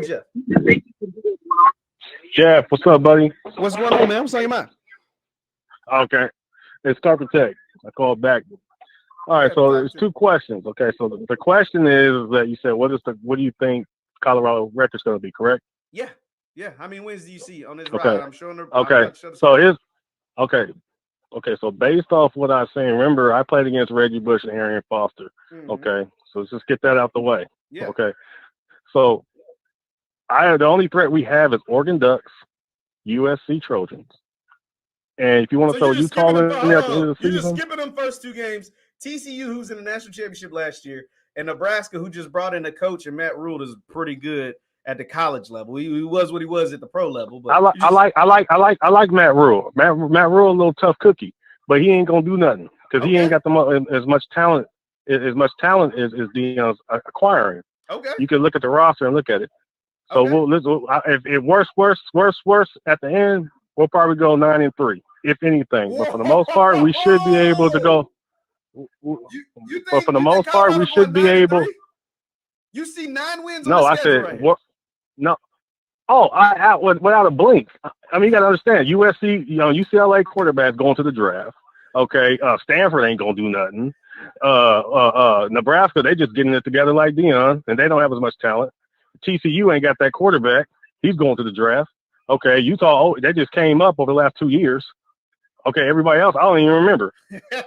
Jeff. Jeff, what's up, buddy? What's going on, man? What's on your mind? Okay, it's Carpet Tech. I called back. All right, so there's two questions. Okay, so the question is that you said, what do you think Colorado record's going to be? Correct? Yeah. How many wins do you see on this ride? I'm showing. Okay, so based off what I was saying, remember I played against Reggie Bush and Arian Foster. Mm-hmm. Okay, so let's just get that out the way. Yeah. Okay, so the only threat we have is Oregon Ducks, USC Trojans. And if you want to throw Utah in at the end of the season, you're just skipping them first two games. TCU, who's in the national championship last year, and Nebraska, who just brought in a coach, and Matt Rule is pretty good at the college level. He was what he was at the pro level. But I like Matt Rule. Matt Rule a little tough cookie, but he ain't gonna do nothing because he ain't got as much talent as Deion's acquiring. Okay, you can look at the roster and look at it. So if worse at the end, we'll probably go 9-3, if anything. But for the most part, we should be able to go. But for the most part, we should be able. You see 9 wins? No, I said no. Oh, without a blink. I mean, you got to understand. USC, UCLA quarterbacks going to the draft. Okay, Stanford ain't gonna do nothing. Nebraska, they just getting it together like Deion, and they don't have as much talent. TCU ain't got that quarterback. He's going to the draft. Okay, Utah, they just came up over the last 2 years. Okay, everybody else, I don't even remember.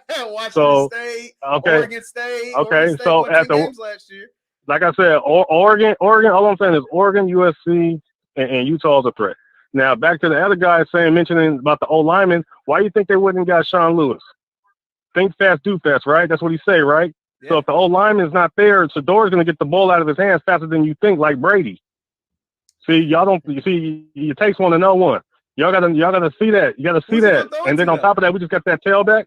Washington State, Oregon State. Okay, so at the games last year. Like I said, Oregon. All I'm saying is Oregon, USC, and Utah's a threat. Now back to the other guy mentioning about the old lineman. Why do you think they wouldn't got Sean Lewis? Think fast, do fast, right? That's what he say, right? Yeah. So if the old lineman's not there, Sador's going to get the ball out of his hands faster than you think, like Brady. See, y'all don't. You see, it takes one to know one. Y'all gotta see that. You gotta see that. And then on top of that, we just got that tailback.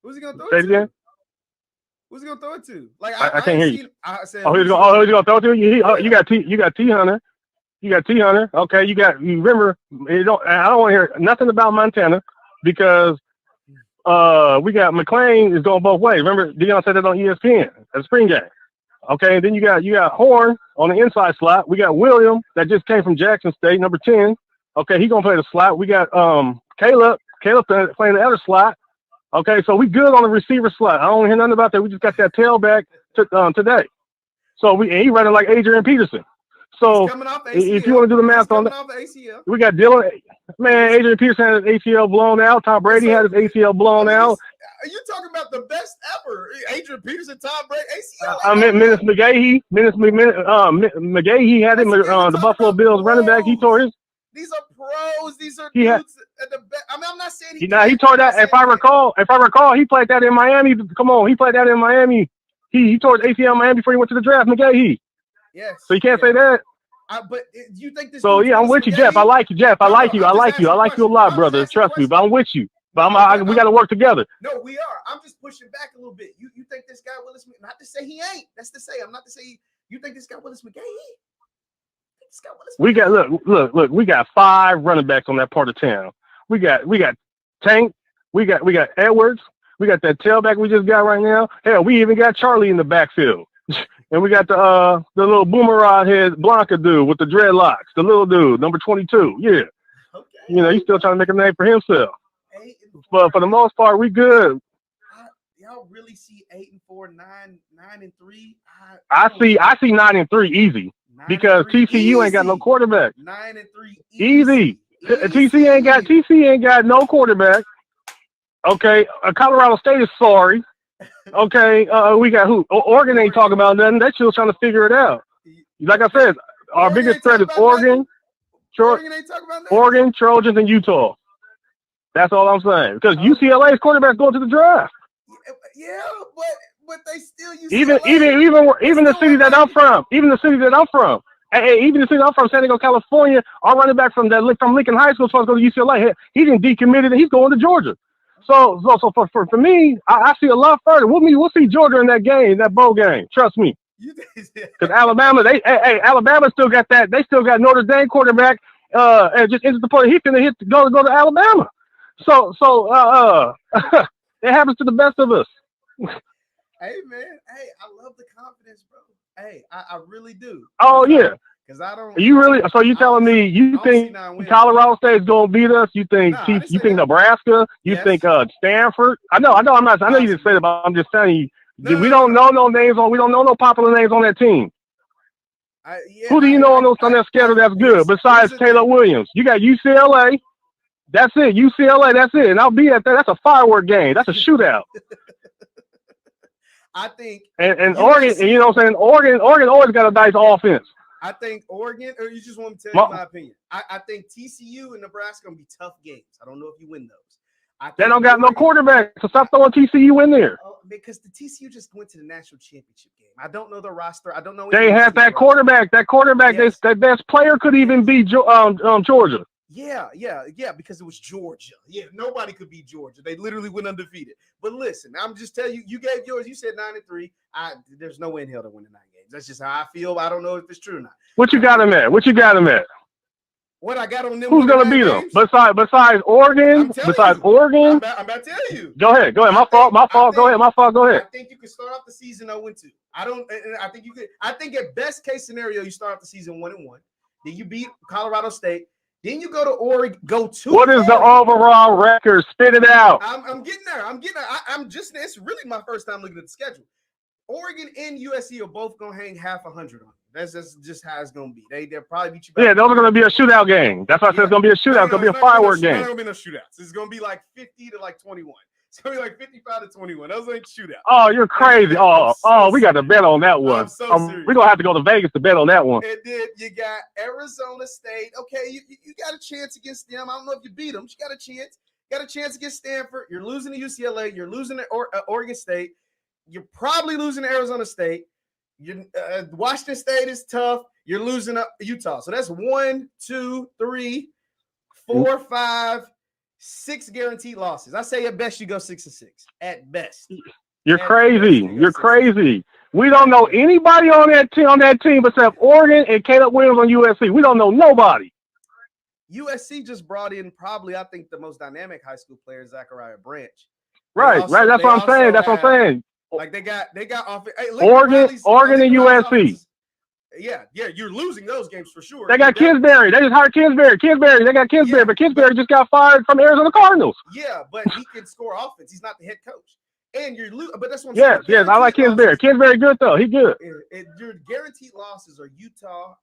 Who's he gonna throw it to? Again? Who's he gonna throw it to? Like I can't hear you. He's gonna throw it to you. You got T Hunter. You got T Hunter. Okay, you remember. I don't want to hear nothing about Montana because we got McLean is going both ways. Remember, Deion said that on ESPN at the spring game. Okay, and then you got Horn on the inside slot. We got William that just came from Jackson State, number 10. Okay, he's gonna play the slot. We got Caleb playing the other slot. Okay, so we good on the receiver slot. I don't hear nothing about that. We just got that tailback today. So he running like Adrian Peterson. So if you want to do the math on that, we got Dylan. Man, Adrian Peterson had his ACL blown out. Tom Brady had his ACL blown out. Are you talking about the best ever? Adrian Peterson, Tom Brady, ACL. Menace McGahee. McGahee had him. The Buffalo Bills running back. He tore his. These are pros. These are dudes at the best. I mean, I'm not saying he tore that. If I recall, he played that in Miami. Come on, he played that in Miami. He tore his ACL in Miami before he went to the draft. McGahee. Yes. So you can't say that. But you think this? So yeah, I'm with you, Jeff. I like you, Jeff. I like you a lot, brother. Trust me. But I'm with you. But we got to work together. No, we are. I'm just pushing back a little bit. You think this guy Willis? Not to say he ain't. That's to say I'm not to say you think this guy Willis McGahee? We got look. We got 5 running backs on that part of town. We got Tank. We got Edwards. We got that tailback we just got right now. Hell, we even got Charlie in the backfield. And we got the little boomerang head Blanca dude with the dreadlocks, the little dude, number 22. Yeah. Okay. He's still trying to make a name for himself. But for the most part, we good. Y'all really see 8-4, 9-3? I see 9-3 easy because TCU ain't got no quarterback. 9-3 easy. TC ain't got no quarterback. Okay, Colorado State is sorry. Okay, we got who? Oregon ain't talking about nothing. They're still trying to figure it out. Like I said, our biggest threat is Oregon, Trojans, and Utah. That's all I'm saying. Because UCLA's quarterback's going to the draft. Yeah, but they still even the city that I'm from. Even the city I'm from, San Diego, California. Our running back from Lincoln High School is supposed to go to UCLA. He didn't decommitted and he's going to Georgia. So for me, I see a lot further. We'll see Georgia in that game, that bowl game. Trust me. Because Alabama, Alabama still got that. They still got Notre Dame quarterback. And just into the point, he's gonna go to Alabama. So it happens to the best of us. Hey man, hey, I love the confidence, bro. Hey, I really do. Oh yeah. because I don't. Are you really? So you telling me you think Colorado State is going to beat us? You think you think Nebraska? You think Stanford? I know. I'm not. I know you didn't say that, but I'm just telling you. We don't know no names on. We don't know no popular names on that team. Who do you know on that schedule that's good besides Taylor Williams? You got UCLA. That's it. UCLA. That's it. And I'll be at that. That's a firework game. That's a shootout. I think. And Oregon. And you know what I'm saying? Oregon always got a nice offense. I think Oregon, or you just want me to tell you my opinion. I think TCU and Nebraska going to be tough games. I don't know if you win those. They don't got no quarterback, so stop throwing TCU in there. Because the TCU just went to the national championship game. I don't know the roster. I don't know. They had that quarterback. That quarterback, that best player could even be Georgia. Yeah, because it was Georgia. Yeah, nobody could beat Georgia. They literally went undefeated. But listen, I'm just telling you, you gave yours. You said 9-3. There's no way in hell to win the 9 games. That's just how I feel. I don't know if it's true or not. What you got them at? What I got on them? Who's gonna beat them? Besides Oregon? I'm about to tell you. Go ahead. My fault. Go ahead. I think you could start off the season 0-2. I think you could. I think at best case scenario, you start off the season 1-1. Then you beat Colorado State. Then you go to Oregon. What is the overall record? Spit it out. I'm getting there. It's really my first time looking at the schedule. Oregon and USC are both gonna hang half 100 on you. That's just how it's gonna be. They'll probably beat you back. Yeah, those are gonna be a shootout game. That's why I said it's gonna be a shootout. It's gonna be a firework game. It's not gonna be no shootouts. It's gonna be like 50 to 21. It's gonna be like 55 to 21. Those ain't shootouts. Oh, you're crazy. We got to bet on that one. We're gonna have to go to Vegas to bet on that one. And then you got Arizona State. Okay, you got a chance against them. I don't know if you beat them, but you got a chance. You got a chance against Stanford. You're losing to UCLA. You're losing to Oregon State. You're probably losing to Arizona State. Washington State is tough. You're losing to Utah. So that's 1, 2, 3, 4, 5, 6 guaranteed losses. I say at best you go 6-6. At best. You're crazy. You're crazy. We don't know anybody on that team except Oregon and Caleb Williams on USC. We don't know nobody. USC just brought in probably, I think, the most dynamic high school player, Zachariah Branch. Right. That's what I'm saying. Like they got off. Hey, Oregon and USC. Yeah, you're losing those games for sure. They got Kingsbury. They just hired Kingsbury. They got Kingsbury, but Kingsbury just got fired from Arizona Cardinals. Yeah, but he can score offense. He's not the head coach. And you're but that's what I'm saying. Yes, I like Kingsbury. Kingsbury good though. He good. Your guaranteed losses are Utah,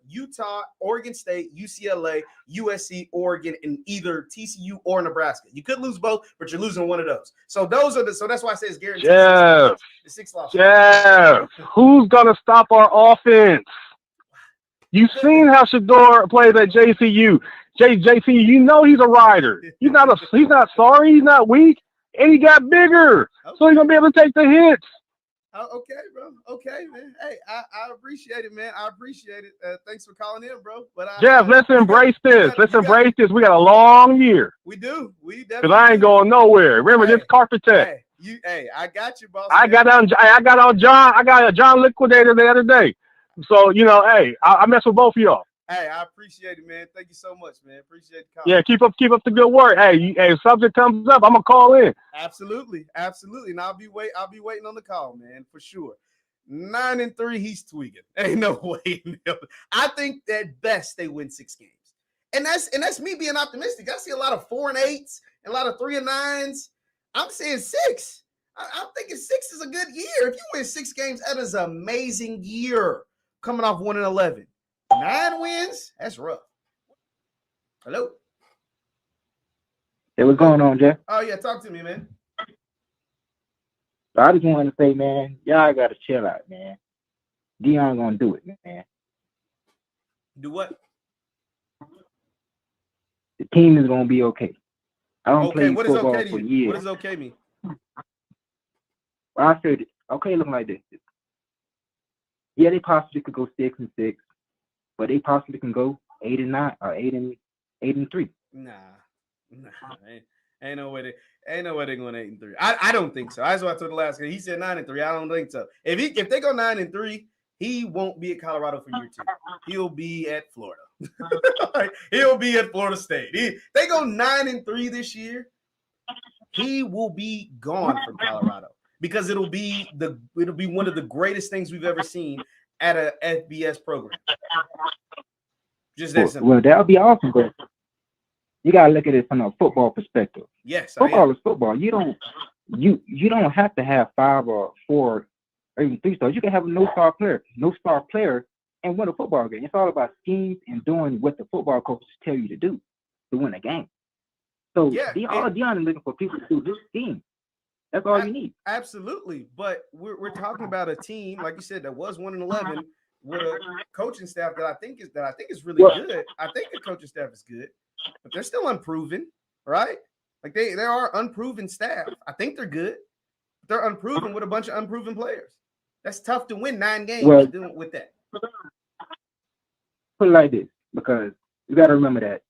Utah, Oregon State, UCLA, USC, Oregon, and either TCU or Nebraska. You could lose both, but you're losing one of those. So that's why I say it's guaranteed. Yeah. 6 losses. Yeah. Who's gonna stop our offense? You've seen how Shador plays at JCU. JCU, you know he's a rider. He's not sorry. He's not weak. And he got bigger, so he's gonna be able to take the hits. Okay, bro. Okay, man. Hey, I appreciate it, man. I appreciate it. Thanks for calling in, bro. But Jeff, let's embrace this. Let's embrace this. We got a long year. We do. We definitely. Because I ain't going nowhere. Remember this carpet tech. I got you, boss. I got a John Liquidator the other day. So I mess with both of y'all. Hey, I appreciate it, man. Thank you so much, man. Appreciate the call. Yeah, keep up the good work. Hey, if something comes up, I'm gonna call in. Absolutely. And I'll be waiting on the call, man, for sure. 9-3, he's tweaking. Ain't no way. I think at best they win 6 games. And that's me being optimistic. I see a lot of 4 and 8s and a lot of 3 and 9s. I'm saying 6. I'm thinking 6 is a good year. If you win 6 games, that is an amazing year. Coming off 1 and 11. 9 wins? That's rough. Hello? Hey, what's going on, Jeff? Oh, yeah. Talk to me, man. I just wanted to say, man, y'all got to chill out, man. Deion going to do it, man. Do what? The team is going to be okay. I don't play football for years. What does okay mean? Well, I said, okay, look like this. Yeah, they possibly could go 6-6. But they possibly can go 8-9 or 8-3. Nah. Ain't no way they're going 8-3. I don't think so. That's what I told the last guy. He said 9-3. I don't think so. If they go 9-3, he won't be at Colorado for year 2. He'll be at Florida. He'll be at Florida State. They go 9-3 this year. He will be gone from Colorado because it'll be one of the greatest things we've ever seen at a FBS program. Just that simple. Well, that would be awesome, but you gotta look at it from a football perspective. Yes, football is football. You don't have to have 5 or 4 or even 3 stars. You can have a no star player, and win a football game. It's all about schemes and doing what the football coaches tell you to do to win a game. So Deion is looking for people to do this scheme. That's all you need. Absolutely, but we're talking about a team, like you said, that was 1-11 with a coaching staff that I think is really good. I think the coaching staff is good, but they're still unproven, right? Like they are unproven staff. I think they're good. But they're unproven with a bunch of unproven players. That's tough to win 9 games doing with that. Put it like this, because you got to remember that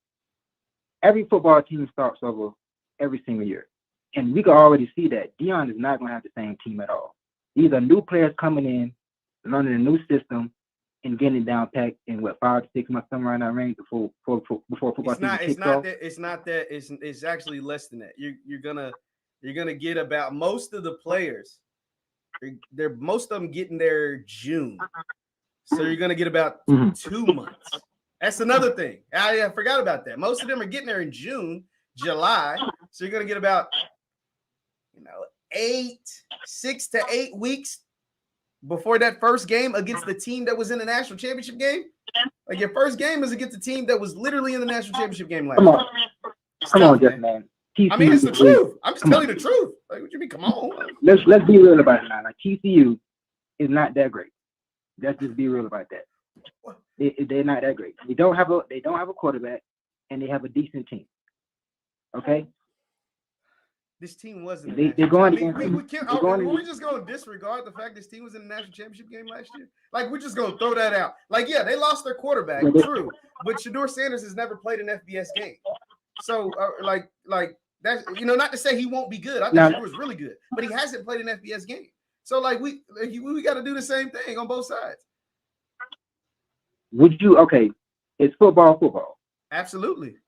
every football team starts over every single year. And we can already see that Deion is not going to have the same team at all. These are new players coming in, learning a new system, and getting it down packed in 5 to 6 months, somewhere in that range before football season kicks off. It's actually less than that. You're gonna get about most of the players. Most of them getting there June, so you're gonna get about 2 months. That's another thing. I forgot about that. Most of them are getting there in June, July, so you're gonna get about 6 to 8 weeks before that first game against the team that was in the national championship game. Like your first game is against the team that was literally in the national championship game last year. Come on, Jeff, man. I mean, it's the truth. I'm just telling you the truth. Like, what you mean? Come on. Let's be real about it now. Like TCU is not that great. Let's just be real about that. They're not that great. They don't have a quarterback, and they have a decent team. Okay. This team wasn't. They're going against. We're just going to disregard the fact this team was in the national championship game last year. Like we're just going to throw that out. Like they lost their quarterback, true, but Shedeur Sanders has never played an FBS game. So like that's not to say he won't be good. I think Shedeur was really good, but he hasn't played an FBS game. So like we got to do the same thing on both sides. Would you? Okay, it's football. Absolutely.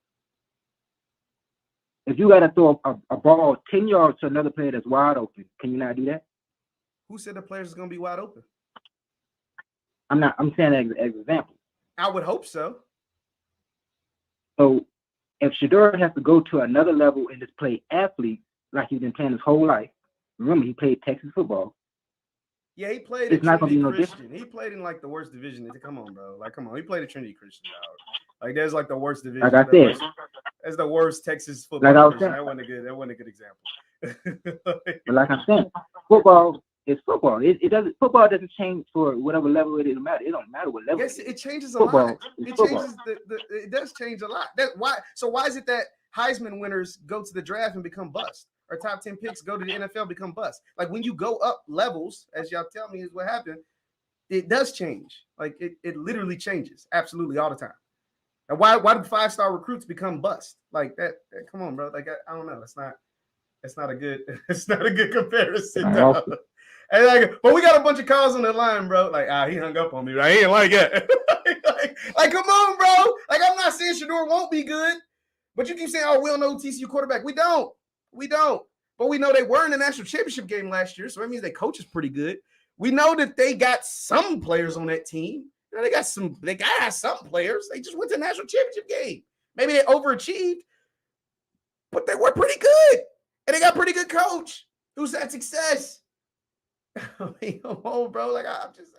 If you got to throw a ball 10 yards to another player that's wide open, can you not do that? Who said the players is going to be wide open? I'm saying as an example. I would hope so. So if Shedeur has to go to another level and just play athlete like he's been playing his whole life, remember he played Texas football. Yeah, he played at Trinity Christian. He played in like the worst division. Come on, bro. Like, come on. He played at Trinity Christian. Like, there's like the worst division. Like I said, that's the worst Texas football division. That wasn't a good example. But like I'm saying, football is football. Football doesn't change for whatever level it is. It don't matter what level. Yes, it changes a lot. It does change a lot. Why is it that Heisman winners go to the draft and become bust? Or top 10 picks go to the NFL, become bust. Like when you go up levels, as y'all tell me is what happened, it does change. Like it literally changes absolutely all the time. And why do 5-star recruits become bust? Like that come on, bro. Like I don't know. It's not a good comparison. And but we got a bunch of calls on the line, bro. Like, he hung up on me. Right? He ain't like it. like, come on, bro. Like, I'm not saying Shedeur won't be good, but you keep saying, oh, we don't know TCU quarterback. We don't. But we know they were in the national championship game last year, so that means their coach is pretty good. We know that they got some players on that team. They got some players. They just went to the national championship game. Maybe they overachieved, but they were pretty good. And they got a pretty good coach who's had success. I mean, come on, bro. Like, I'm just